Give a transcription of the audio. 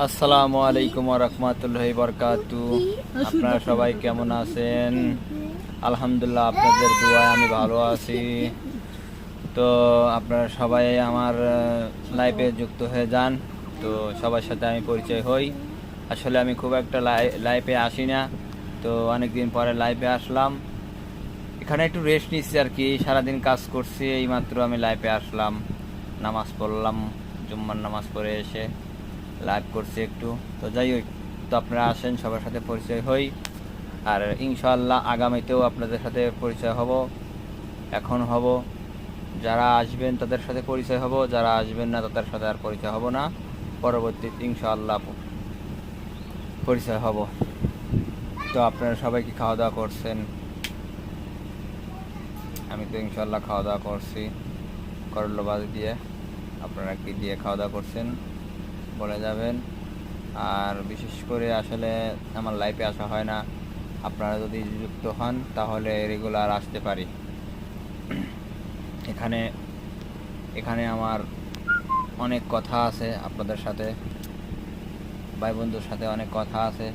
আসসালামু আলাইকুম ওয়া রাহমাতুল্লাহি ওয়া বারাকাতুহু। আপনারা সবাই কেমন আছেন? আলহামদুলিল্লাহ, আপনাদের দোয়ায় আমি ভালো আছি। তো আপনারা সবাই আমার লাইভে যুক্ত হয়ে যান। তো সবার সাথে আমি পরিচয় হই। আসলে আমি খুব একটা লাইভে আসি না, তো অনেকদিন পরে লাইভে আসলাম। এখানে একটু রেস্ট নিচ্ছি আর কি, সারাদিন কাজ করছি, এইমাত্র আমি লাইভে আসলাম, নামাজ পড়লাম, জুম্মার নামাজ পড়ে এসে লাইভ করছি একটু। তো যাই হোক, তো আপনারা আসেন, সবার সাথে পরিচয় হই। আর ইনশাআল্লাহ আগামীতেও আপনাদের সাথে পরিচয় হব, এখন হব। যারা আসবেন তাদের সাথে পরিচয় হব, যারা আসবেন না তাদের সাথে আর পরিচয় হব না। পরবর্তীতে ইনশাআল্লাহ পরিচয় হব। তো আপনারা সবাই কি খাওয়া দাওয়া করছেন? আমি তো ইনশাআল্লাহ খাওয়া দাওয়া করছি করল্লো ভাজি দিয়ে। আপনারা কি দিয়ে খাওয়া দাওয়া করছেন বলে যাবেন। আর বিশেষ করে আসলে আমার লাইফে আসা হয় না, আপনারা যদি যুক্ত হন তাহলে রেগুলার আসতে পারি। এখানে এখানে আমার অনেক কথা আছে আপনাদের সাথে, ভাই বন্ধুর সাথে অনেক কথা আছে।